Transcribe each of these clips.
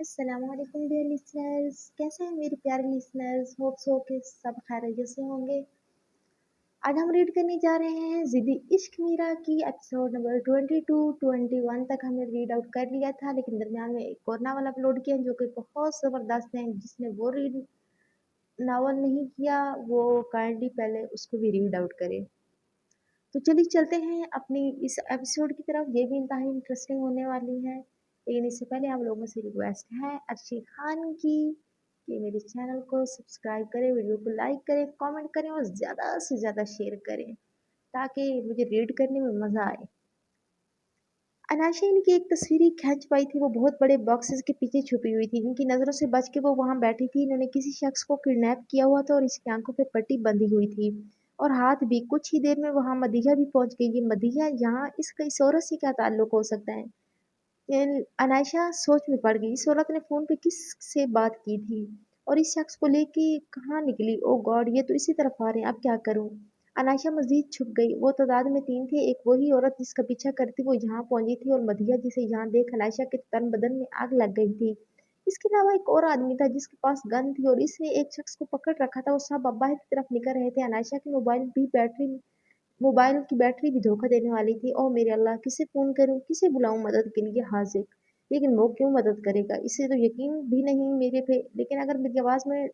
अस्सलाम वालेकुम dear listeners. कैसे हैं मेरे प्यारे लिसनर्स? होप सो कि सब खैरियत से होंगे। आज हम रीड करने जा रहे हैं ज़िद्दी इश्क मीरा की एपिसोड नंबर 22 21 तक हमने रीड आउट कर लिया था, लेकिन दरमियान में एक और नावल अपलोड किया जो कि बहुत ज़बरदस्त है। जिसने वो रीड नावल नहीं किया वो काइंडली पहले उसको भी रीड आउट करे। तो चलिए चलते हैं अपनी इस एपिसोड की तरफ। ये भी इंतहाई इंटरेस्टिंग होने वाली है, लेकिन इससे पहले आप लोगों से रिक्वेस्ट है अर्शी खान की कि मेरे चैनल को सब्सक्राइब करें, वीडियो को लाइक करें, कमेंट करें और ज़्यादा से ज़्यादा शेयर करें ताकि मुझे रीड करने में मज़ा आए। अनाशा इनकी एक तस्वीर खींच पाई थी, वो बहुत बड़े बॉक्सेस के पीछे छुपी हुई थी। इनकी नज़रों से बच के वो वहां बैठी थी। इन्होंने किसी शख्स को किडनैप किया हुआ था और इसकी आंखों पे पट्टी बंधी हुई थी और हाथ भी। कुछ ही देर में वहां मदीहा भी पहुंच गई। ये मदीहा यहाँ इस औरत से क्या ताल्लुक हो सकता है? अनायशा सोच में पड़ गई। इस औरत ने फोन पे किस से बात की थी और इस शख्स को लेके कहाँ निकली? ओ गॉड, ये तो इसी तरफ आ रहे हैं। अब क्या करूं? अनायशा मजीद छुप गई। वो तादाद में तीन थे। एक वही औरत जिसका पीछा करती वो यहाँ पहुंची थी और मदिया जिसे यहाँ देख अनायशा के तन बदन में आग लग गई थी। इसके अलावा एक और आदमी था जिसके पास गन थी और इसने एक शख्स को पकड़ रखा था। वो सब बाहर की तरफ निकल रहे थे। अनायशा की मोबाइल की बैटरी भी धोखा देने वाली थी। ओह मेरे अल्लाह, किसे फोन करूं, किसे बुलाऊं मदद के लिए? हाजिर, लेकिन वो क्यों मदद करेगा? इसे तो यकीन भी नहीं मेरे पे। लेकिन अगर मेरी आवाज में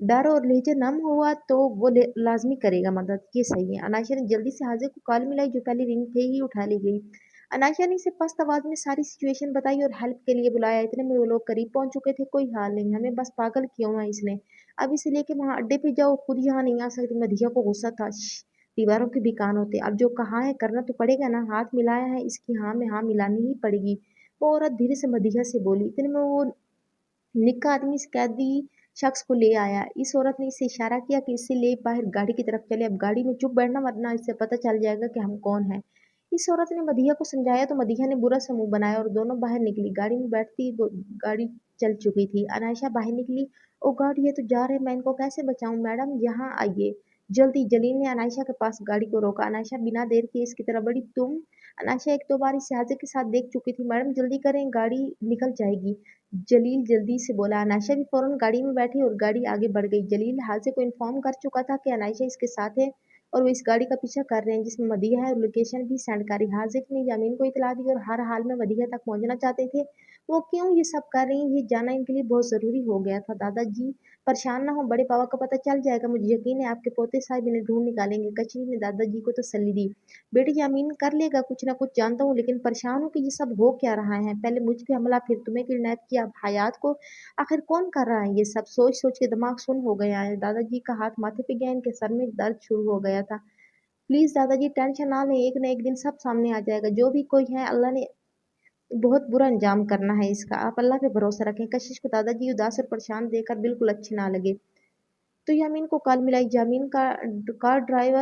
डर और लहजा नम हुआ तो वो लाजमी करेगा मदद। ये सही है। अनायशा ने जल्दी से हाजिर को कॉल मिलाई जो पहले रिंग थे ही उठा ली गई। अनायशा ने इसे पस्त आवाज में सारी सिचुएशन बताई और हेल्प के लिए बुलाया। इतने में वो लोग करीब पहुंच चुके थे। कोई हाल नहीं, हमें बस पागल किया हुआ है इसने। अब इसे लेके वहां अड्डे पे जाओ, खुद यहाँ नहीं आ सकती। मधिया को गुस्सा था। दीवारों के भी कान होते। अब जो कहा है करना तो पड़ेगा ना। हाथ मिलाया है, इसकी हाँ में हाँ मिलानी ही पड़ेगी। वो औरत धीरे से मदिया से बोली। इतने में वो निक्का आदमी इस कैदी शख्स को ले आया। इस औरत ने इसे इशारा किया कि इसे ले बाहर गाड़ी की तरफ चले। अब गाड़ी में चुप बैठना वरना इससे पता चल जाएगा कि हम कौन है। इस औरत ने मदिया को समझाया तो मदिया ने बुरा सा मुंह बनाया और दोनों बाहर निकली। गाड़ी में बैठती गाड़ी चल चुकी थी। अनायशा बाहर निकली। ओ गॉड, ये तो जा रहे, मैं इनको कैसे बचाऊं? मैडम यहाँ आइए जल्दी। जलील ने अनायशा के पास गाड़ी को रोका। अनायशा बिना देर के इसकी तरफ बढ़ी। तुम? अनायशा एक दो बार इसे हाजिर के साथ देख चुकी थी। मैडम जल्दी करें, गाड़ी निकल जाएगी। जलील जल्दी से बोला। अनायशा भी फौरन गाड़ी में बैठी और गाड़ी आगे बढ़ गई। जलील हादसे को इन्फॉर्म कर चुका था कि अनायशा इसके साथ है और वो इस गाड़ी का पीछा कर रहे हैं जिसमें मदिया है और लोकेशन भी सेंड करी। हाजिर ने यामीन को इतला दी और हर हाल में मदिया तक पहुंचना चाहते थे। वो क्यों ये सब कर रही हैं ये जानना इनके लिए बहुत जरूरी हो गया था। दादाजी परेशान ना हो, बड़े पापा का पता चल जाएगा। मुझे यकीन है आपके पोते साहब इन्हें ढूंढ निकालेंगे। कचरी ने दादाजी को तसल्ली दी। बेटी यामीन कर लेगा कुछ ना कुछ, जानता हूँ, लेकिन परेशान हूँ कि ये सब हो क्या रहा है। पहले मुझ पे हमला, फिर तुम्हें किडनैप किया, अब हयात को। आखिर कौन कर रहा है ये सब? सोच सोच के दिमाग सुन्न हो गया है। दादाजी का हाथ माथे पे गया। इनके सर में दर्द शुरू हो गया था। प्लीज दादाजी टेंशन ना लें, एक न एक दिन सब सामने आ जाएगा। जो भी कोई है, अल्लाह ने बहुत बुरा अंजाम करना है इसका। आप अल्लाह पे भरोसा रखें। कशिश को दादाजी उदास और परेशान देखकर बिल्कुल अच्छे ना लगे तो यामीन को कॉल मिलाई। यामीन का कार ड्राइव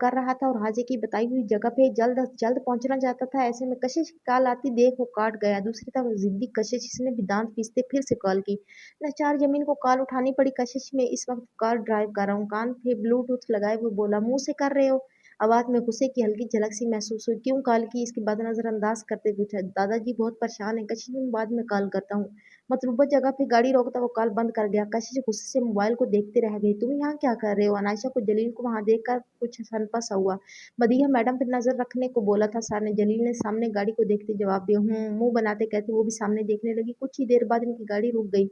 कर रहा था और हाजे की बताई हुई जगह पे जल्द अज जल्द पहुंचना चाहता था। ऐसे में कशिश की कॉल आती देख वो काट गया। दूसरी तरफ जिद्दी कशिश, इसने भी दांत पीसते फिर से कॉल की। लाचार जमीन को कॉल उठानी पड़ी। कशिश में इस वक्त कार ड्राइव कर रहा हूँ। कान पे ब्लूटूथ लगाए हुए बोला। मुंह से कर रहे हो? आवाज में गुस्से की हल्की झलक सी महसूस हुई। क्यों कॉल की? इसकी बात नजरअंदाज करते पूछा। दादाजी बहुत परेशान है। कशिश में बाद में कॉल करता हूँ। मतलूबा जगह पे गाड़ी रोकता वो कॉल बंद कर गया। कशिश गुस्से से मोबाइल को देखते रह गई। तुम यहाँ क्या कर रहे हो? अनायशा को जलील को वहां देखकर कुछ सनपा सा हुआ। मदीहा मैडम पर नजर रखने को बोला था सर ने। जलील ने सामने गाड़ी को देखते जवाब दिया। मुंह बनाते कहती वो भी सामने देखने लगी। कुछ ही देर बाद इनकी गाड़ी रुक गई।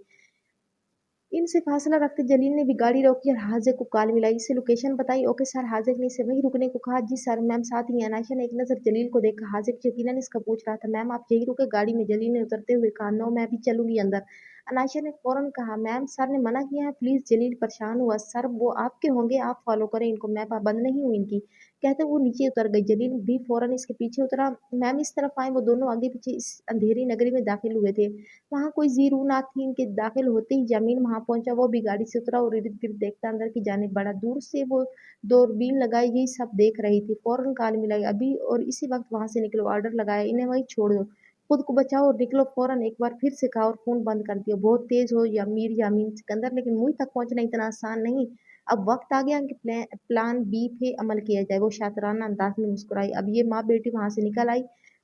इनसे फासला रखते जलील ने भी गाड़ी रोकी और हाजिर को कॉल मिलाई। इसे लोकेशन बताई। Okay sir. हाजिर ने इसे वहीं रुकने को कहा। जी सर, मैम साथ ही हैं। अनायशा ने एक नजर जलील को देखा। हाजिर यकीनन इसका पूछ रहा था। मैम आप यहीं रुके गाड़ी में? जलील ने उतरते हुए कहा। नो, मैं भी चलूंगी अंदर। अनायशा ने फौरन कहा। मैम सर ने मना किया है प्लीज। जलील परेशान हुआ। सर वो आपके होंगे, आप फॉलो करें इनको, मैं पाबंद नहीं हूँ इनकी। कहते वो नीचे उतर गई। जलील भी फौरन इसके पीछे उतरा। मैम इस तरफ आए। वो दोनों आगे पीछे इस अंधेरी नगरी में दाखिल हुए थे। वहां कोई जीरू ना थी। इनके दाखिल होते ही जमीन वहां पहुंचा। वो भी गाड़ी से उतरा और इर्द गिर्द देखता अंदर की जानिब बढ़ा। दूर से वो दूरबीन लगाई यही सब देख रही थी। फौरन काल मिलाई। अभी और इसी वक्त वहां से निकलो। ऑर्डर लगाया। इन्हें वहीं छोड़ दो, खुद को बचाओ और निकलो फौरन। एक बार फिर से कहा और फोन बंद कर दिया। बहुत तेज हो या मीर यामीन सिकंदर, लेकिन मुझ तक पहुंचना इतना आसान नहीं। अब वक्त आ गया कि प्लान बी पे अमल किया जाए। वो शातराना अंदाज में मुस्कुराई। अब ये माँ बेटी वहां से निकल आई,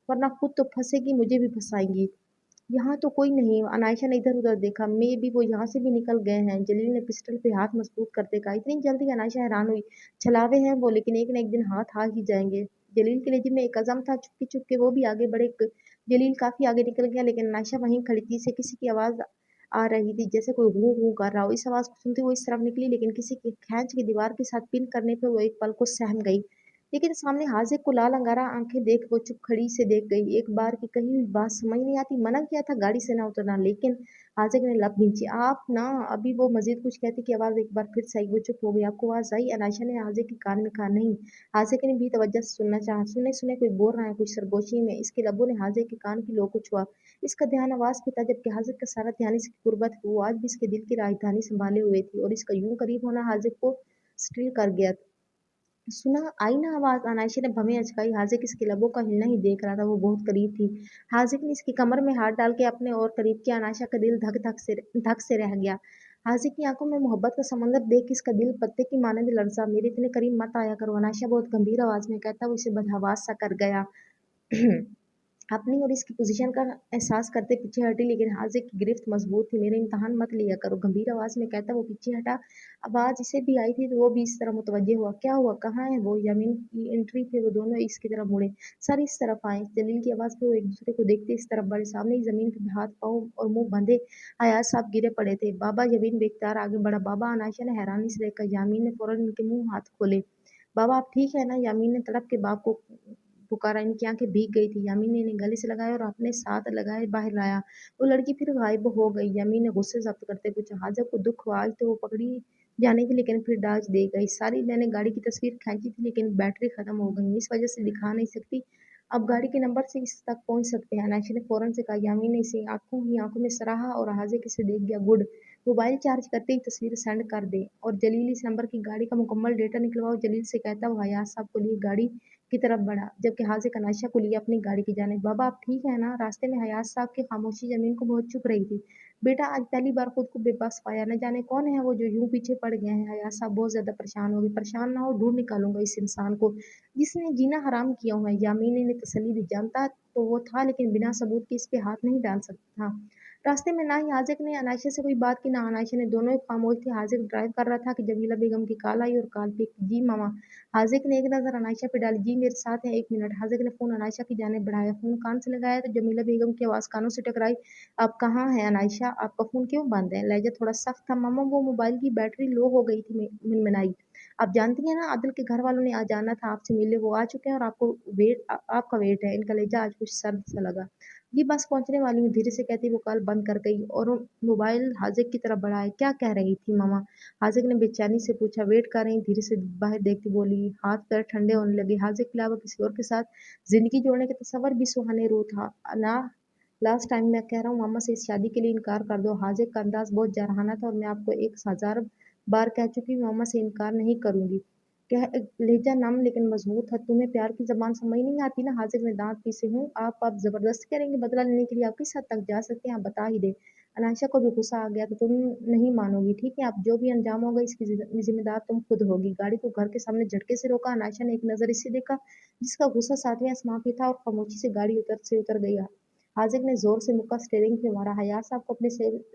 वरना खुद तो फंसेगी मुझे भी फंसाएंगी। यहाँ तो कोई नहीं। अनायशा ने इधर उधर देखा, मे भी वो यहाँ से भी निकल गए हैं। जलील ने पिस्टल पे हाथ मजबूत करते कहा। इतनी जल्दी? अनायशा हैरान हुई। छलावे हैं वो, लेकिन एक न एक दिन हाथ आ ही जाएंगे। जलील के लिए में एक अज़म था, चुपके चुपके वो भी आगे बढ़े। जलील काफी आगे निकल गया, लेकिन अनायशा वहीं खड़ी थी। इसे किसी की आवाज आ रही थी, जैसे कोई हूं हूं कर रहा हो। इस आवाज को सुनते वो इस तरफ निकली, लेकिन किसी की खींच की दीवार के साथ पिन करने पे वो एक पल को सहम गई। लेकिन सामने हाजिर को लाल अंगारा आंखें देख वो चुप खड़ी से देख गई। एक बार की कही हुई बात समझ नहीं आती। मना किया था गाड़ी से ना उतरना, लेकिन हाजिर ने लब खींची। आप ना। अभी वो मजीद कुछ कहती कि आवाज एक बार फिर से आई। वो चुप हो गई। आपको आवाज आई? अनायशा ने हाजिर के कान में कहा। नहीं। हाजिर ने भी तवज्जो से सुनना चाहा। सुने सुने कोई बोल रहा है कुछ सरगोशी में। इसके लबों ने हाजिर के कान की लो को छुआ। इसका ध्यान आवाज पे था, जबकि हाजिर का सारा ध्यान इसकी गुर्बत वो आज भी इसके दिल की राजधानी संभाले हुए थी, और इसका यूं करीब होना हाजिर को स्टिल कर गया। सुना? आई ना आवाज? अनायशा ने भवें अचकाई। हाजिर इसके लबों का हिलना ही देख रहा था। वो बहुत करीब थी। हाजिर ने इसकी कमर में हाथ डाल के अपने और करीब किया। अनायशा का दिल धक से रह गया। हाजिर की आंखों में मोहब्बत का समंदर देख इसका दिल पत्ते की मानंद लर्जा। मेरे इतने करीब मत आया करो, अनायशा बहुत गंभीर आवाज में कहता। वो इसे बदहवास सा कर गया। अपनी और इसकी पोजीशन का एहसास करते पीछे हटी, लेकिन हाजिर की गिरफ्त मजबूत थी। मेरे इम्तहान मत लिया करो, गंभीर आवाज में कहता। वो पीछे हटा। आवाज इसे भी आई थी, तो वो भी इस तरफ मुतवज्जे हुआ। क्या हुआ? कहाँ है वो? यमीन की एंट्री पे वो दोनों इसकी तरफ मुड़े। सर इस तरफ आए। जलील की आवाज पे वो एक दूसरे को देखते इस तरफ बढ़े। सामने ही जमीन पे हाथ पाँव और मुंह बंधे हयात साहब गिरे पड़े थे। बाबा! यमीन बेख्तियार आगे बढ़ा। बाबा! अनायशा ने हैरानी से देखा। यामीन ने फौरन इनके मुंह हाथ खोले। बाबा आप ठीक है ना? यामीन ने तड़प के बाप को पुकारा। इनकी आंखें भीग गई थी। यामीन ने इन्हें गले से लगाया और अपने साथ लगाए बाहर लाया। वो लड़की फिर गायब हो गई। यामीन ने गुस्से जब्त करते पूछा। हाजिर को दुख हुआ? आज तो वो पकड़ी जाने की, लेकिन फिर डांच दे गई। सारी मैंने गाड़ी की तस्वीर खींची थी, लेकिन बैटरी खत्म हो गई, इस वजह से दिखा नहीं सकती। अब गाड़ी के नंबर से इस तक पहुंच सकते हैं, अनायशा ने फौरन से कहा। यामीन ने इसे आंखों ही आंखों में सराहा और हाजिर किसे देख गया। गुड। मोबाइल चार्ज करते ही तस्वीर सेंड कर दे, और जलील इस नंबर की गाड़ी का मुकम्मल डेटा निकलवाओ। जलील से कहता। वो हयात साहब को लिए गाड़ी की तरफ बढ़ा, जबकि हाजिर अनायशा को लिए अपनी गाड़ी की जाने। बाबा आप ठीक है ना? रास्ते में हयात साहब की खामोशी जमीन को बहुत चुप रही थी। बेटा आज पहली बार खुद को बेबस पाया। न जाने कौन है वो जो यूं पीछे पड़ गए हैं। हयात साहब बहुत ज्यादा परेशान हो गए। परेशान ना हो, ढूंढ निकालूंगा इस इंसान को जिसने जीना हराम किया हुआ है। यामीन ने तसल्ली दी। जानता तो वो था, लेकिन बिना सबूत के इस पे हाथ नहीं डाल सकता था। रास्ते में ना ही हाजिर ने अनायशा से कोई बात की, ना अनायशा ने। दोनों ही खामोश थे। हाजिर ड्राइव कर रहा था कि जमीला बेगम की कॉल आई, और कॉल पे जी मामा। हाजिर ने एक नजर अनायशा पे डाली। जी मेरे साथ है, एक मिनट। हाजिर ने फोन अनायशा की जाने बढ़ाया। फोन कान से लगाया तो जमीला बेगम की आवाज कानों से टकराई। आप कहाँ हैं अनायशा? आपका फोन क्यों बंद है? लहजा थोड़ा सख्त था। मामा वो मोबाइल की बैटरी लो हो गई थी। मिनमिनाई। आप जानती हैं ना, आदिल के घर वालों ने आ जाना था आपसे मिलने। वो आ चुके हैं और आपका वेट है। इनका लहजा आज कुछ सर्द सा लगा। जी बस पहुंचने वाली हूँ, धीरे से कहती वो कॉल बंद कर गई और मोबाइल हाजिर की तरफ बढ़ाया। क्या कह रही थी मामा? हाजिर ने बेचैनी से पूछा। वेट कर रही। धीरे से बाहर देखती बोली। हाथ पैर ठंडे होने लगे। हाजिर के अलावा किसी और के साथ जिंदगी जोड़ने के तस्वर भी सुहाने रू था ना। लास्ट टाइम मैं कह रहा हूँ मामा से इस शादी के लिए इनकार कर दो। हाजिर का अंदाज बहुत जारहाना था, और मैं आपको 1000 बार कह चुकी हूँ मामा से इनकार नहीं करूंगी। कह लहजा नम लेकिन मजबूत था। तुम्हें प्यार की जबान समझ नहीं आती ना? हाजिर में दांत पीसे हूँ। आप जबरदस्ती करेंगे बदला लेने के लिए? आप किस हद तक जा सकते हैं आप बता ही दे। अनायशा को भी गुस्सा आ गया। तो तुम नहीं मानोगी? ठीक है, अब जो भी अंजाम होगा इसकी जिम्मेदार तुम खुद होगी। गाड़ी को घर के सामने झटके से रोका। अनायशा ने एक नजर इसे देखा, जिसका गुस्सा सातवें आसमां पे था, और खामोशी से गाड़ी उतर गई। हाजिर ने जोर से मुक्का स्टीयरिंग पे मारा। हयात साहब को अपने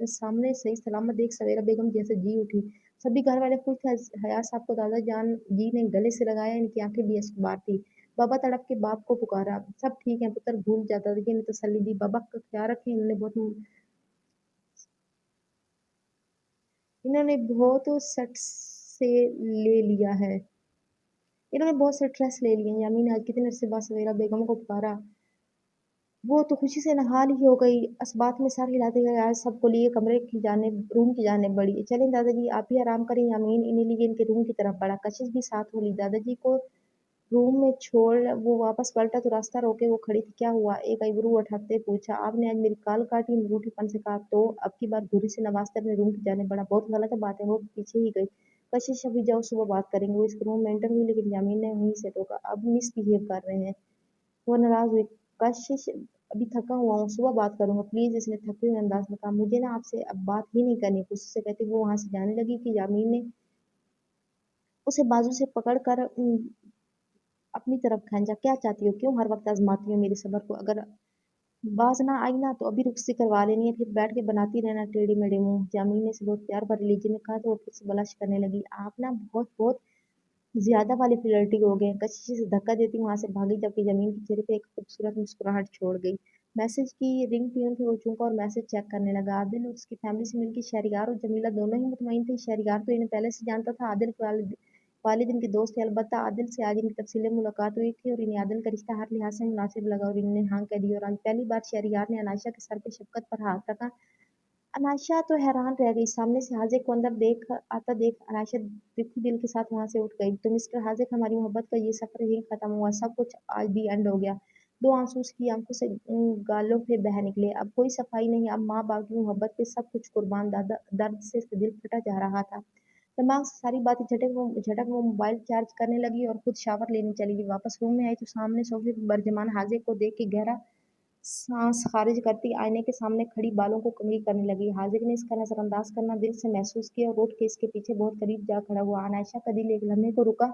सामने सही सलामत देख सवेरा बेगम जैसे जी उठी। सभी घर वाले खुश थे। हयात साहब को दादा जान जी ने गले से लगाया। इनकी आंखें भी अश्कबार थी। बाबा तड़प के बाप को पुकारा। सब ठीक है पुत्र, भूल जा। दादाजी ने तसल्ली दी। बाबा का ख्याल रखें, इन्होंने बहुत सट से ले लिया है। इन्होंने बहुत स्ट्रेस ले लिया है। यामीन ने आज कितने अरसे बाद सवेरा बेगम को पुकारा। वो तो खुशी से नहाल ही हो गई। अस्बात में सर हिलाते हुए आज सबको लिए कमरे की जाने रूम की जाने बढ़ी। चलें दादाजी आप भी आराम करें। यामीन इन्हें लिए इनके रूम की तरफ बढ़ा। कशिश भी साथ हो ली। दादाजी को रूम में छोड़ वो वापस पलटा तो रास्ता रोके वो खड़ी थी। क्या हुआ? एक आईब्रो उठाते पूछा। आपने आज मेरी काल काटी? रूठीपन से कहा। तो अब की बार घुरी से नवाजते अपने रूम की जाने बढ़ा। बहुत गलत बात है। वो पीछे ही गई। कशिश अभी जाओ, सुबह बात करेंगे। वो इसके रूम में एंटर हुई, लेकिन यामीन ने वहीं से टोका। अब मिसबिहेव कर रहे हैं। वो नाराज हुई। कशिश अभी थका हुआ हूँ, सुबह बात करूंगा प्लीज, इसने थके हुए अंदाज में कहा। मुझे ना आपसे अब बात ही नहीं करनी, गुस्से से कहते वो वहां से जाने लगी कि यामीन ने उसे बाजू से पकड़ कर अपनी तरफ खींचा। क्या चाहती हो? क्यों हर वक्त आजमाती हो मेरे सब्र को? अगर बाज ना आई ना तो अभी रुक से करवा लेनी है, फिर बैठ के बनाती रहना टेढ़ी मेढ़ी मुंह। जामीन ने से बहुत प्यार भरे लहजे में कहा तो वो फिर से ब्लश करने लगी। आप ना बहुत बहुत ज्यादा वाली फ्लर्टी हो गए। कशी से धक्का देती वहां से भागी, जबकि जमीन के चेहरे पे एक खूबसूरत मुस्कुराहट छोड़ गई। मैसेज की रिंग ट्यून पे वो चूका और मैसेज चेक करने लगा। आदिल और उसकी फैमिली से मिलकर शहरियार और जमीला दोनों ही मुतमईन थे। शहरियार तो इन्हें पहले से जानता था, आदिल के वालिद इनके दोस्त थे। अलबत्ता आदिल से आज इनकी तफसीली मुलाकात हुई थी और इन्हें आदिल का रिश्ता हर लिहाज से मुनासिब लगा और इन्हें हाँ कह दी। और आज पहली बार शहरियार ने अनायशा के सर पे शफकत पर हाथ रखा। अनायशा तो हैरान रह गई। सामने से हाजिक को अंदर देख आता देख अनायशा दुखी दिल के साथ वहां से उठ गई। तो मिस्टर हाजिक, हमारी मोहब्बत का ये सफर यही खत्म हुआ, सब कुछ आज भी एंड हो गया। दो आंसू उसकी आंखों से गालों पे बह निकले। अब कोई सफाई नहीं, अब माँ बाप की मोहब्बत पे सब कुछ कुर्बान। दादा दर्द से इसका दिल फटा जा रहा था। दिमाग से सारी बातें झटक वो मोबाइल चार्ज करने लगी और खुद शावर लेने चली गई। वापस रूम में आई तो सामने सोफे पर बरजमान हाजिक को देख के गहरा सांस खारिज करती आईने के सामने खड़ी बालों को कंघी करने लगी। हाजिर ने इसका नजरअंदाज करना दिल से महसूस किया और उठ के इसके पीछे बहुत करीब जा खड़ा हुआ। अनायशा का दिल एक लम्हे को रुका,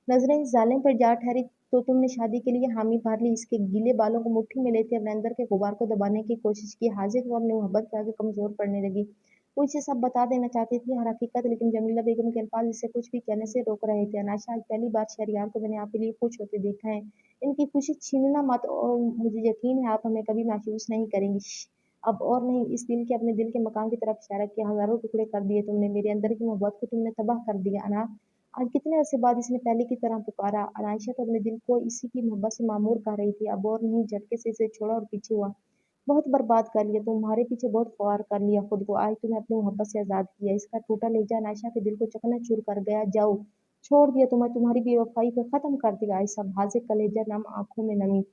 नजरें इस जालिम पर जा ठहरी। तो तुमने शादी के लिए हामी भर ली? इसके गीले बालों को मुट्ठी में लेते अपने अंदर के गुबार को दबाने की कोशिश की। हाजिर वो अपनी मोहब्बत के आगे कमजोर पड़ने लगी। वो इसे सब बता देना चाहती थी हर हकीकत, लेकिन जमीला बेगम के अल्फाज इसे कुछ भी कहने से रोक रहे थे। अनायशा, आज पहली बार शहरियार को मैंने आपके लिए खुश होते देखा है। इनकी खुशी छीनना मत, और मुझे यकीन है आप हमें कभी महसूस नहीं करेंगी। अब और नहीं। इस दिल के अपने दिल के मकान की तरफ इशारा किया। हजारों टुकड़े कर दिए तुमने, मेरे अंदर की मोहब्बत को तुमने तबाह कर दिया अना। आज कितने अरसे बाद इसने पहले की तरह पुकारा। अनायशा तो अपने दिल को इसी की मोहब्बत से मामूर कर रही थी। अब और नहीं। झटके से इसे छोड़ा और पीछे हुआ। बहुत बर्बाद कर लिया तुम्हारे पीछे, बहुत ख्वार कर लिया खुद को। आज तुम्हें अपनी मोहब्बत से आजाद किया। इसका टूटा लहजा अनायशा के दिल को चकनाचूर कर गया। जाओ, छोड़ दिया तुम्हें, तुम्हारी बेवफाई पे खत्म कर दिया। ऐसा भाजे कलेजा नम, आंखों में नमी।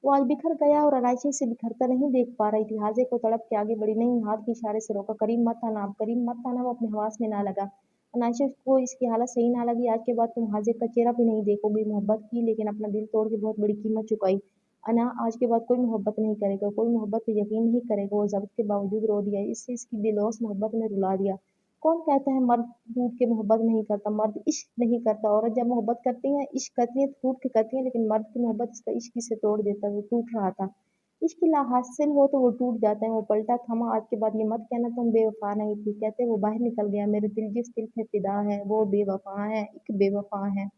वो आज बिखर गया और अनायशा से बिखरता नहीं देख पा रही थी। हाजे को तड़प के आगे बढ़ी, नहीं, हाथ के इशारे से रोका। करीब मत आना, अब करीब मत आना। वो अपने हवास में ना लगा। अनायशा को इसकी हालत सही ना लगी। आज के बाद तुम हाजिर का चेहरा भी नहीं देखोगी। मोहब्बत की, लेकिन अपना दिल तोड़ के बहुत बड़ी कीमत चुकाई। अना, आज के बाद कोई मोहब्बत नहीं करेगा, कोई मोहब्बत पे यकीन नहीं करेगा। वो जब्त के बावजूद रो दिया। इससे इसकी बेलौस मोहब्बत में रुला दिया। कौन कहता है मर्द टूट के मोहब्बत नहीं करता? मर्द इश्क नहीं करता। औरत जब मोहब्बत करती है, इश्क करती है, टूट के करती है, लेकिन मर्द की मोहब्बत इसका इश्क से तोड़ देता है। वो टूट रहा था। इश्क लाहासिल हो तो वो टूट जाता है। वो पलटा थमा। आज के बाद ये मत कहना तुम बेवफा नहीं थी। कहते वो बाहर निकल गया। मेरे दिल जिस दिल पे फिदा है वो बेवफा है, एक बेवफा है।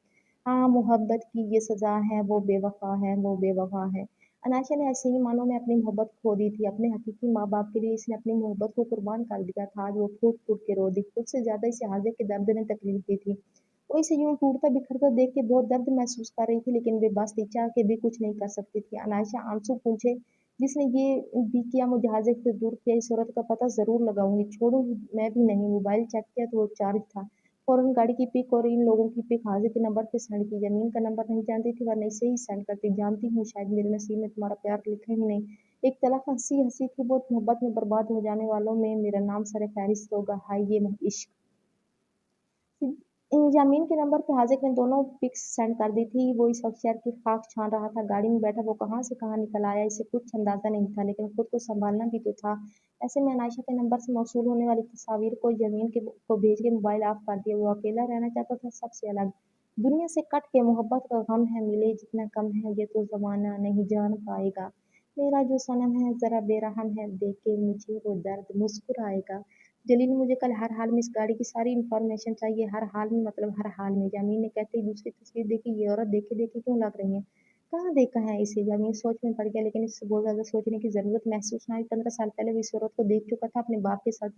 हाँ, मोहब्बत की ये सजा है, वो बेवफा है, वो बेवफा है। अनायशा ने ऐसे ही मानो में अपनी मोहब्बत खो दी थी। अपने हकीकी माँ बाप के लिए इसने अपनी मोहब्बत को कुर्बान कर दिया था। आज वो फूट फूट के रो दी। खुद से ज्यादा इसे हाजिर के दर्द ने तकलीफ दी थी। वो इसे यूं टूटता बिखरता देख के बहुत दर्द महसूस कर रही थी, लेकिन बेबस थी, चाह के भी कुछ नहीं कर सकती थी। अनायशा आंसू पूछे, जिसने ये भी किया, मुझे हाजिर से दूर किया, इस औरत का पता जरूर लगाऊंगी, छोड़ूंगी मैं भी नहीं। मोबाइल चेक किया तो वो चार्ज था। फौरन गाड़ी की पिक और इन लोगों की पिक हाजिर के नंबर पे सेंड की। जमीन का नंबर नहीं जानती थी, वरना इसे ही सेंड करती। जानती हूँ शायद मेरे नसीब में तुम्हारा प्यार लिखा ही नहीं। एक तलक हंसी हंसी थी, बहुत मोहब्बत में बर्बाद हो जाने वालों में मेरा नाम सर फहरिस्त होगा। हाय ये इश्क। जामीन के नंबर पे हाजिर ने दोनों पिक्स सेंड कर दी थी। वो इस वक्त शहर की खाक छान रहा था। गाड़ी में बैठा वो कहाँ से कहाँ निकल आया, इसे कुछ अंदाजा नहीं था, लेकिन खुद को संभालना भी तो था। ऐसे में अनायशा के नंबर से मौसूल होने वाली तस्वीर को जमीन के को भेज के मोबाइल ऑफ कर दिया। वो अकेला रहना चाहता था, सबसे अलग दुनिया से कट के। मोहब्बत का गम है, मिले जितना कम है, ये तो जमाना नहीं जान पाएगा। मेरा जो सनम है जरा बेरहम है, देख के मुझे वो दर्द मुस्कुराएगा। जलील, मुझे कल हर हाल में इस गाड़ी की सारी इन्फॉर्मेशन चाहिए, हर हाल में, मतलब हर हाल में। जामीन ने कहते ही दूसरी तस्वीर देखी। ये औरत देखे देखे क्यों लग रही है? कहाँ देखा है इसे? जामीन सोच में पड़ गया, लेकिन इससे बहुत ज्यादा सोचने की जरूरत महसूस ना हुई। 15 साल पहले वो इस औरत को देख चुका था अपने बाप के साथ।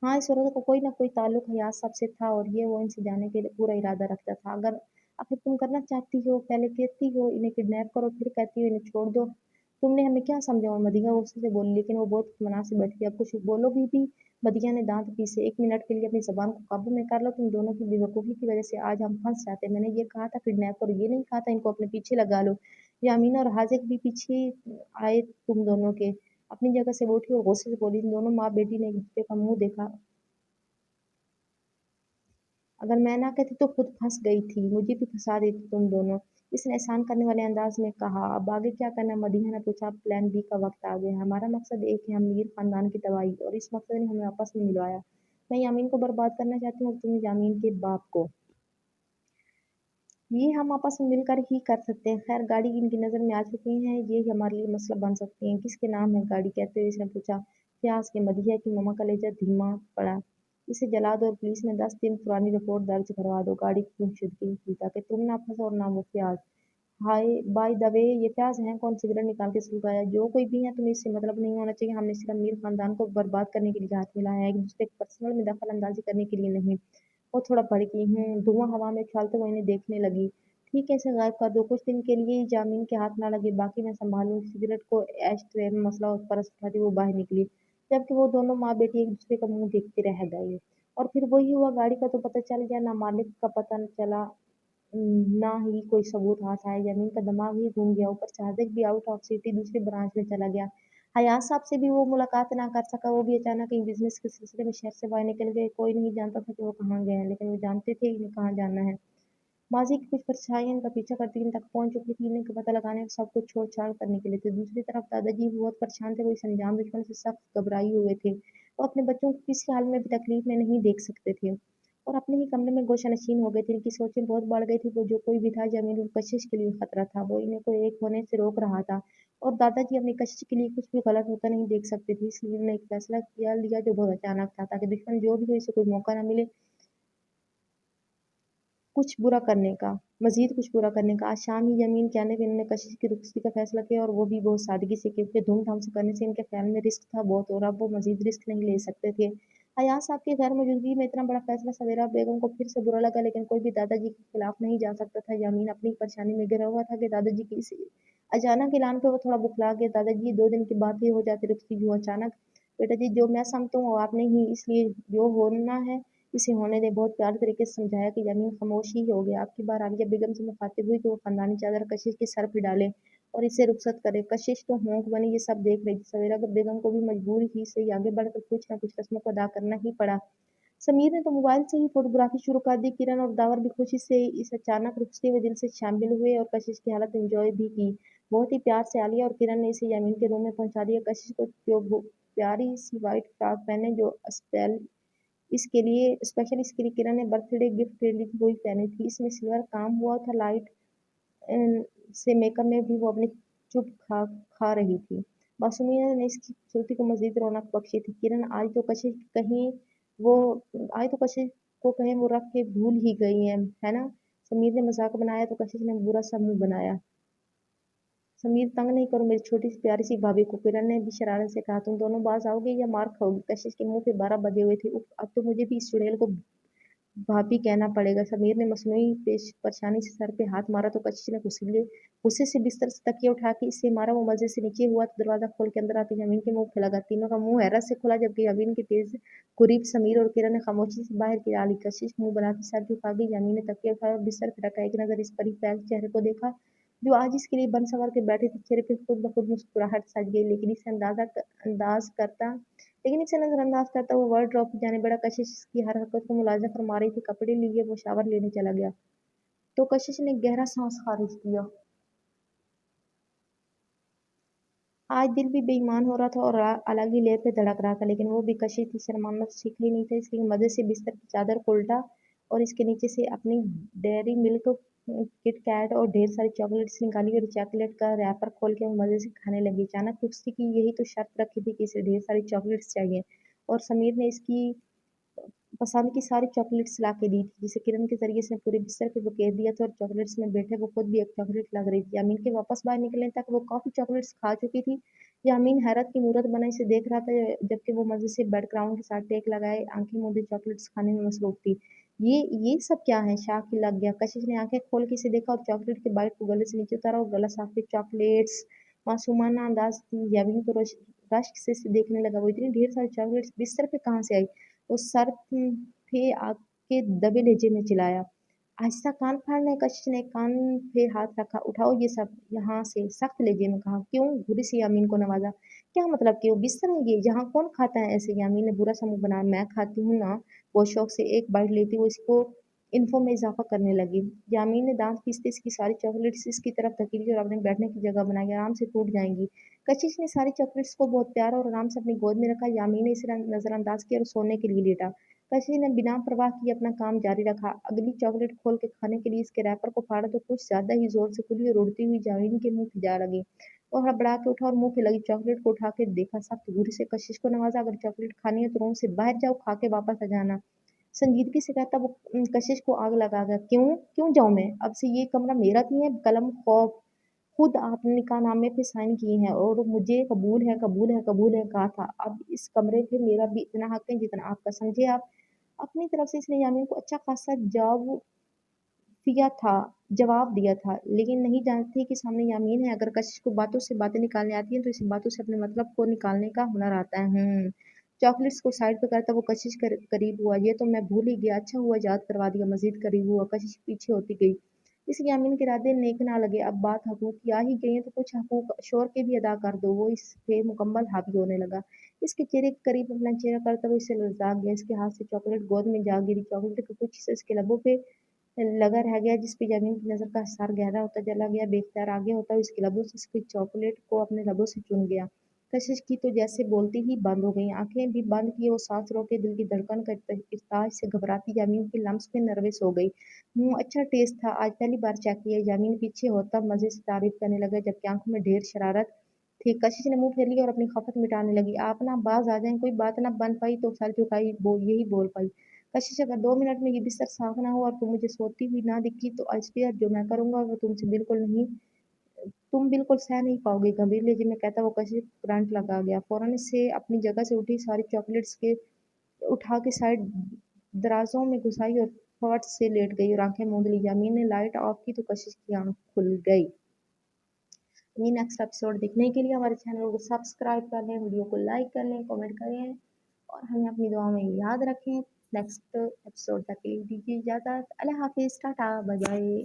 हाँ, इस औरत का कोई ना कोई ताल्लुक हयात सबसे था, और ये वो इनसे जाने के लिए पूरा इरादा रखता था। अगर आखिर तुम करना चाहती हो, पहले कहती हो इन्हें किडनैप करो, फिर कहती हो इन्हें छोड़ दो। तुमने हमें क्या समझा? और मदिया गुस्से से बोली, लेकिन वो बहुत मना से बैठ गया। अब कुछ बोलोगी भी? बदिया ने दांत पीसे। एक मिनट के लिए अपनी जबान को काबू में कर लो। तुम दोनों की बेवकूफी की वजह से आज हम फंस जाते। मैंने ये कहा था किडनैप करो, ये नहीं कहा था इनको अपने पीछे लगा लो। यामीना और हाजिक भी पीछे आए तुम दोनों के। अपनी जगह से वो उठी और गुस्से से बोली, इन दोनों माँ बेटी ने एक दूसरे का मुंह देखा। अगर मैं ना कहती तो खुद फंस गई थी, मुझे भी फंसा देती तुम दोनों। इसने एहसान करने वाले अंदाज में कहा। अब आगे क्या करना? मदीहा ने पूछा। प्लान बी का वक्त आ गया। हमारा मकसद एक है, अमीर खानदान की तबाही, और इस मकसद ने हमें आपस में मिलवाया। मैं यामीन को बर्बाद करना चाहती हूँ और तुम यामीन के बाप को। ये हम आपस में मिलकर ही कर सकते हैं। खैर गाड़ी इनकी नज़र में आ चुकी हैं, ये ही हमारे लिए मसला बन सकती हैं। किसके नाम है गाड़ी? कहते हुए इसने पूछा। प्यास के मदीहा की मम्मा का लहजा धीमा पड़ा। इसे जला दो और पुलिस में 10 दिन पुरानी रिपोर्ट दर्ज करवा दो। गाड़ी की गुमशुदगी की ताकि तुम ना फंसो और ना वो प्याज। हाय बाय द वे ये प्याज हैं कौन? सिगरेट निकाल के सुलगाया। जो कोई भी है तुम्हें इससे मतलब नहीं होना चाहिए। हमने सिर्फ मीर खानदान को बर्बाद करने के लिए हाथ मिलाया है, एक दूसरे के पर्सनल में दखल अंदाजी करने के लिए नहीं। वो थोड़ा भड़की। धुआं हवा में उछालते हुए इन्हें देखने लगी। ठीक है इसे गायब कर दो, कुछ दिन के लिए जामीन के हाथ ना लगे, बाकी मैं संभालूंगी। सिगरेट को एश ट्रे में मसला और परस उठाती वो बाहर निकली, जबकि वो दोनों माँ बेटी एक दूसरे का मुंह देखते रह गए। और फिर वही हुआ, गाड़ी का तो पता चल गया, ना मालिक का पता न चला, ना ही कोई सबूत हाथ आया। जमीन का दिमाग ही घूम गया, ऊपर सादिक भी आउट ऑफ सिटी दूसरी ब्रांच में चला गया। हयात साहब से भी वो मुलाकात ना कर सका, वो भी अचानक कहीं बिजनेस के सिलसिले में शहर से बाहर निकल गए। कोई नहीं जानता था कि वो कहाँ गए हैं, लेकिन वो जानते थे इन्हें कहाँ जाना है। माजी की कुछ परछाइयां इनका पीछा करती इन तक पहुंच चुकी थी, इन्हें पता लगाने और सब कुछ छोड़ छाड़ करने के लिए थे। दूसरी तरफ दादाजी भी बहुत परेशान थे, वो इस अनजान दुश्मन से सख्त घबराए हुए थे। वो अपने बच्चों को किसी हाल में भी तकलीफ में नहीं देख सकते थे और अपने ही कमरे में गोशा नशीन हो गए थे। इनकी सोचें बहुत बढ़ गई थी। वो जो कोई भी था जमीन और कशिश के लिए खतरा था, वो इन्हें को एक होने से रोक रहा था। और दादाजी अपनी कशिश के लिए कुछ भी गलत होता नहीं देख सकते थे, इसलिए उन्होंने एक फैसला किया लिया जो बहुत अचानक था, ताकि दुश्मन जो भी हो इसे कोई मौका न मिले कुछ बुरा करने का, मज़ीद कुछ बुरा करने का। आज शाम ही ज़मीन के आने पे इन्होंने कशिश की रुखसती का फैसला किया, और वो भी बहुत सादगी से, क्योंकि धूम-धाम से करने से इनके ख़्याल में रिस्क था बहुत, और अब वो मज़ीद रिस्क नहीं ले सकते थे। अय्याज़ साहब की गैर मौजूदगी में इतना बड़ा फैसला सवेरा बेगम को फिर से बुरा लगा, लेकिन कोई भी दादाजी के खिलाफ नहीं जा सकता था। यामीन अपनी परेशानी में घिरा हुआ था कि दादाजी की इस अचानक ऐलान पे वो थोड़ा बुखला गया। दादाजी 2 दिन की बात ही हो जाती रुखसती यूँ अचानक। बेटा जी जो मैं समझता हूँ आपने ही, इसलिए जो होना है इसे होने दें। बहुत प्यार तरीके से समझाया कि यामीन खामोश ही हो गया। आपकी बार आलिया बेगम से मुखातिब हुई कि वो खानदानी चादर कशिश के सर पे डाले और इसे रुखसत करे। कशिश तो होंक बनी ये सब देख रही थी। सवेरा बेगम को भी मजबूर ही से आगे बढ़कर कुछ न कुछ रस्मों को अदा करना ही पड़ा। समीर ने तो मोबाइल से ही फोटोग्राफी शुरू कर दी। किरण और दावर भी खुशी से इस अचानक रुखसती में दिल से शामिल हुए और कशिश की हालत एंजॉय भी की। बहुत ही प्यार से आलिया और किरण ने इसे यामीन के रूम में पहुंचा दिया। कशिश को जो प्यारी सी वाइट फ्रॉक पहने जो स्पेशल इसके लिए किरण ने बर्थडे गिफ्ट के लिए वही पहनी थी। इसमें सिल्वर काम हुआ था। लाइट से मेकअप में भी वो अपनी चुप खा रही थी। मासूमियत ने इसकी खूबसूरती को मजीद रौनक बख्शी थी। किरण वो आज तो कशिश को कहीं वो रख के भूल ही गई है ना? समीर ने मजाक बनाया तो कशिश ने बुरा सा मुंह बनाया। समीर तंग नहीं करो मेरी छोटी सी प्यारी सी भाभी को, किरण ने भी शरारत से कहा। तुम दोनों बाज आओगे या मार खाओगी? कशिश के मुंह पे 12 बजे हुए थे। उफ, अब तो मुझे भी इस चुड़ैल को भाभी कहना पड़ेगा। समीर ने मसनूई पेश परेशानी से सर पे हाथ मारा तो कशिश ने गुस्से से बिस्तर से तकिया उठा के इससे मारा। वो मजे से नीचे हुआ तो दरवाजा खोल के अंदर आती जमीन के मुंह पे लगा। तीनों का मुंह हैरत से खुला, जबकि जमीन के तेज कुरीब समीर और किरण ने खामोशी से बाहर गिरा ली। कशिश मुंह बनाती सर झुका गई। जमीन ने तकिया उठाया और बिस्तर पे रखा। एक नजर इस परी पैर चेहरे को देखा जो आज इसके लिए बन सवर के बैठे थे। चेहरे पे खुद ब खुद मुस्कुराहट सज गई, लेकिन इसे नजरअंदाज करता हुआ वार्डरोब की जाने बड़ा। कशिश की हर हरकत को मुलाजा फरमा रही थी। कपड़े लिए वो शावर लेने चला गया तो कशिश ने गहरा सांस खारिज किया। आज दिल भी बेईमान हो रहा था और अलग ही लय पे धड़क रहा था, लेकिन वो भी कशिश थी। शर्माना तो सीख ही नहीं था, इसलिए मदद से बिस्तर की चादर को उल्टा और इसके नीचे से अपनी डेयरी मिल्क किट कैट और ढेर सारी चॉकलेट्स निकाली और चॉकलेट का रैपर खोल के वो मजे से खाने लगी। अचानक कुर्सी की यही तो शर्त रखी थी कि इसे ढेर सारी चॉकलेट्स चाहिए, और समीर ने इसकी पसंद की सारी चॉकलेट्स ला के दी थी, जिसे किरण के जरिए से पूरे बिस्तर पे बुकेट दिया था। और चॉकलेट्स में बैठे वो खुद भी एक चॉकलेट लग रही थी। यामीन के वापस बाहर निकलने तक वो काफी चॉकलेट्स खा चुकी थी। यामीन हैरत की मूरत बनाई से देख रहा था, जबकि वो मजे से बैकग्राउंड के साथ टेक लगाए आंखें मूंदे चॉकलेट्स खाने में मसरूफ थी। ये सब क्या है? शाक ही लग गया। कशिश ने आंखें खोल के इसे देखा और चॉकलेट के बाइट को गले से नीचे उतारा और गला साफ किया। चॉकलेट्स मासूमाना अंदाज थी। यामीन तो रश्क से इसे देखने लगा। वो इतनी ढेर सारी चॉकलेट्स बिस्तर पे कहाँ से आई? वो सर पे आके दबे लहजे में चिल्लाया। आहिस्ता कान फाड़ने। कशिश ने कान पे हाथ रखा। उठाओ ये सब यहाँ से, सख्त लहजे में कहा। क्यों? घुरी से यामीन को नवाजा। क्या मतलब क्यों? बिस्तर है ये, यहाँ कौन खाता है ऐसे? यामीन ने बुरा सा मुंह बनाया। मैं खाती हूँ ना। वो शौक से एक बाइट लेती वो इसको इन्फो में इजाफा करने लगी। यामीन ने दांत पीसते इसकी सारी चॉकलेट्स इसकी तरफ धकेली और अपने बैठने की जगह बनाई। आराम से टूट जाएंगी। कशिश ने सारी चॉकलेट्स को बहुत प्यार और आराम से अपनी गोद में रखा। यामीन ने इसे नजरअंदाज किया और सोने के लिए लेटा। कशिश ने बिना परवाह किए अपना काम जारी रखा। अगली चॉकलेट खोल के खाने के लिए इसके रैपर को फाड़ा तो कुछ ज्यादा ही जोर से खुली और उड़ती हुई जामीन के मुंह पे जा लगी। वो हड़बड़ा के उठा और मुंह पे लगी चॉकलेट को उठा के देखा। सख्त घूरी से कशिश को नवाजा, अगर चॉकलेट खानी है तो रूम से बाहर जाओ, खा के वापस आ जाना। संजीदगी से कहता वो कशिश को आग लगा गया। क्यों क्यों जाऊं मैं? अब से ये कमरा मेरा भी है। कलम खौफ खुद आपने निकाहनामे पे साइन किए हैं और मुझे कबूल है कबूल है कबूल है कहा था। अब इस कमरे पे मेरा भी इतना हक है जितना आपका, समझे आप? अपनी तरफ से इसने यामीन को अच्छा खासा जवाब दिया था, लेकिन नहीं जानती कि सामने यामीन है। अगर कशिश को बातों से बातें निकालने आती हैं तो इसे बातों से अपने मतलब को निकालने का हुनर आता है। चॉकलेट्स को साइड पे करता वो कशिश करीब हुआ। ये तो मैं भूल ही गया, अच्छा हुआ याद करवा दिया। मजीद करीब हुआ, कशिश पीछे होती गई। इस यामीन के इरादे नेक ना लगे। अब बात हकूक की आ ही गई है तो कुछ हकूक शोर के भी अदा कर दो। वो इस पे मुकम्मल हावी होने लगा। इसके चेहरे के करीब अपना चेहरा करता वो इससे लजाक गया। इसके हाथ से चॉकलेट गोद में जा गिरी। चॉकलेट के कुछ हिस्से इसके लबों पे लगा रह गया, जिस पे जमीन की नजर का असर गहरा होता चला गया। बेख्तियार आगे होता हुआ इसके लबों से इसकी चॉकलेट को अपने लबों से चुन गया। कशिश की तो जैसे बोलती ही बंद हो गई, आंखें भी बंद की। वो सांस रोके दिल की धड़कन का इर्ताज से घबराती जमीन की लम्स पे नर्वस हो गई। अच्छा टेस्ट था, आज पहली बार चेक किया। जमीन पीछे होता मजे से तारीफ करने लगा, जबकि आंखों में ढेर शरारत थी। कशिश ने मुंह फेर लिया और अपनी खपत मिटाने लगी। आप ना बाज आ जाएं, कोई बात ना बन पाई तो सर झुकाई यही बोल पाई। कशिश, अगर 2 मिनट में ये बिस्तर साफ ना हो और तुम मुझे सोती हुई ना दिखी तो आई स्वेयर जो मैं करूंगा वो तुम बिल्कुल सह नहीं पाओगे। गंभीर लहजे में कहता वो कशिश करंट लगा गया। फौरन से अपनी जगह से उठी, सारी चॉकलेट्स के उठा के साइड दराजों में घुसाई और फट से लेट गई और आंखें मूंद ली। जमीन ने लाइट ऑफ की तो कशिश की आंख खुल गई। ये नेक्स्ट एपिसोड देखने के लिए हमारे चैनल को सब्सक्राइब कर लें, वीडियो को लाइक कर लें, कमेंट करें और हमें अपनी दुआ में याद रखें। नेक्स्ट एपिसोड तक के लिए दीजिए इजाज़त। अल्लाह हाफिज़, टाटा, बाय बाय।